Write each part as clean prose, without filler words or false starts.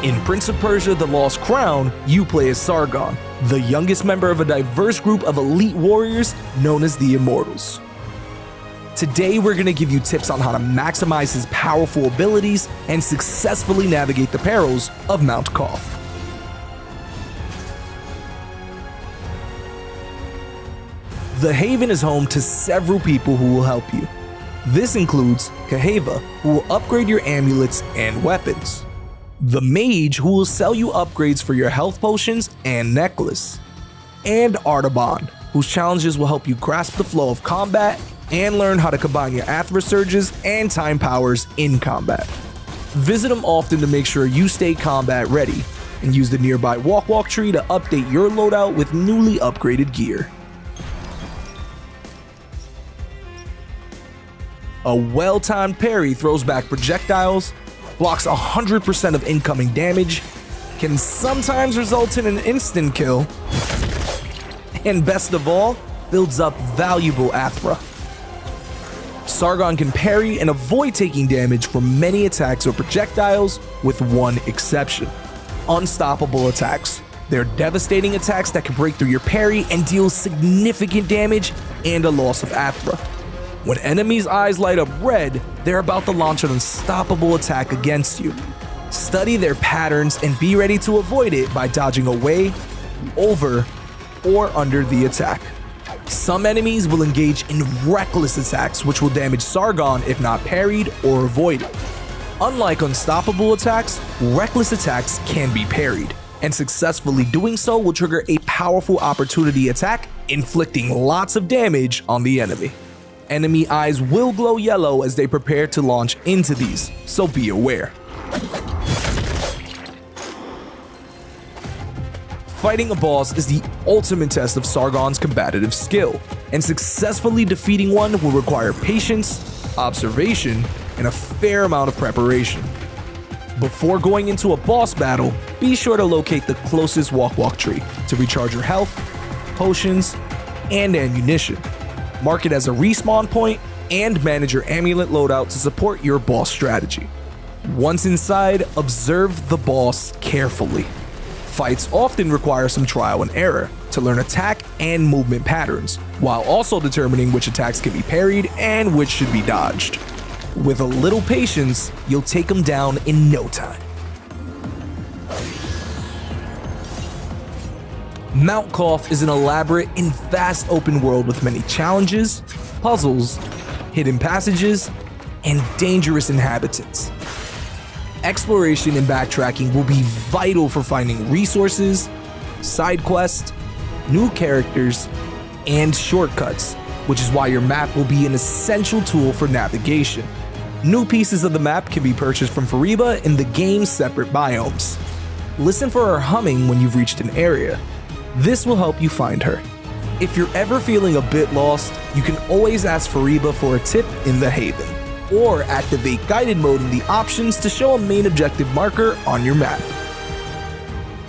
In Prince of Persia: The Lost Crown, you play as Sargon, the youngest member of a diverse group of elite warriors known as the Immortals. Today we're going to give you tips on how to maximize his powerful abilities and successfully navigate the perils of Mount Qaf. The Haven is home to several people who will help you. This includes Kaheva, who will upgrade your amulets and weapons. The Mage, who will sell you upgrades for your health potions and necklace. And Artaban, whose challenges will help you grasp the flow of combat and learn how to combine your Athra Surges and Time Powers in combat. Visit them often to make sure you stay combat ready, and use the nearby Walk tree to update your loadout with newly upgraded gear. A well-timed parry throws back projectiles, blocks 100% of incoming damage, can sometimes result in an instant kill, and best of all, builds up valuable Athra. Sargon can parry and avoid taking damage from many attacks or projectiles, with one exception: unstoppable attacks. They're devastating attacks that can break through your parry and deal significant damage and a loss of Athra. When enemies' eyes light up red, they're about to launch an unstoppable attack against you. Study their patterns and be ready to avoid it by dodging away, over, or under the attack. Some enemies will engage in reckless attacks which will damage Sargon if not parried or avoided. Unlike unstoppable attacks, reckless attacks can be parried, and successfully doing so will trigger a powerful opportunity attack, inflicting lots of damage on the enemy. Enemy eyes will glow yellow as they prepare to launch into these, so be aware. Fighting a boss is the ultimate test of Sargon's combative skill, and successfully defeating one will require patience, observation, and a fair amount of preparation. Before going into a boss battle, be sure to locate the closest walk tree to recharge your health, potions, and ammunition. Mark it as a respawn point, and manage your amulet loadout to support your boss strategy. Once inside, observe the boss carefully. Fights often require some trial and error to learn attack and movement patterns, while also determining which attacks can be parried and which should be dodged. With a little patience, you'll take them down in no time. Mount Qaf is an elaborate and vast open world with many challenges, puzzles, hidden passages, and dangerous inhabitants. Exploration and backtracking will be vital for finding resources, side quests, new characters, and shortcuts, which is why your map will be an essential tool for navigation. New pieces of the map can be purchased from Fariba in the game's separate biomes. Listen for her humming when you've reached an area. This will help you find her. If you're ever feeling a bit lost, you can always ask Fariba for a tip in the Haven, or activate guided mode in the options to show a main objective marker on your map.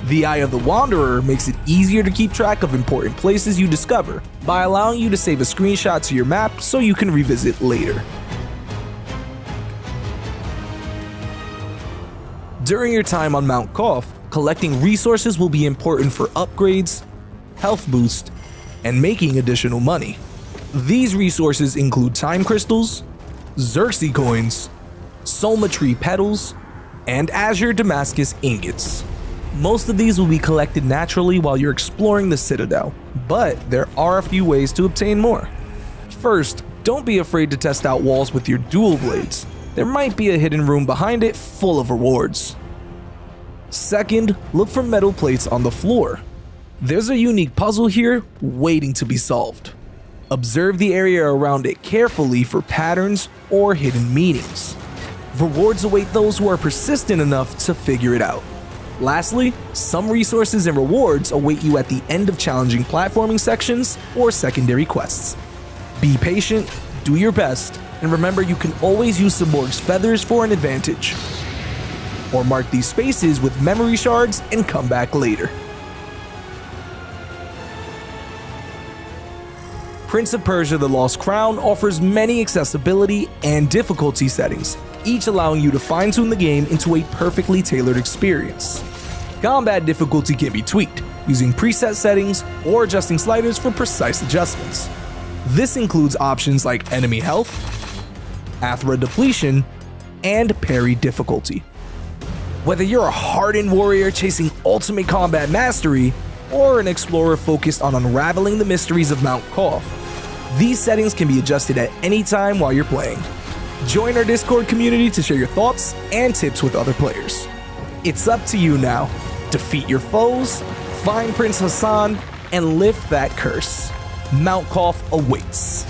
The Eye of the Wanderer makes it easier to keep track of important places you discover by allowing you to save a screenshot to your map so you can revisit later. During your time on Mount Qaf, collecting resources will be important for upgrades, health boost, and making additional money. These resources include time crystals, Xerxes coins, Soma tree petals, and Azure Damascus ingots. Most of these will be collected naturally while you're exploring the Citadel, but there are a few ways to obtain more. First, don't be afraid to test out walls with your dual blades. There might be a hidden room behind it full of rewards. Second, look for metal plates on the floor. There's a unique puzzle here waiting to be solved. Observe the area around it carefully for patterns or hidden meanings. Rewards await those who are persistent enough to figure it out. Lastly, some resources and rewards await you at the end of challenging platforming sections or secondary quests. Be patient, do your best, and remember you can always use Cyborg's feathers for an advantage. Or mark these spaces with memory shards and come back later. Prince of Persia: The Lost Crown offers many accessibility and difficulty settings, each allowing you to fine-tune the game into a perfectly tailored experience. Combat difficulty can be tweaked, using preset settings or adjusting sliders for precise adjustments. This includes options like enemy health, Athra depletion, and parry difficulty. Whether you're a hardened warrior chasing ultimate combat mastery, or an explorer focused on unraveling the mysteries of Mount Qaf, these settings can be adjusted at any time while you're playing. Join our Discord community to share your thoughts and tips with other players. It's up to you now. Defeat your foes, find Prince Hassan, and lift that curse. Mount Qaf awaits.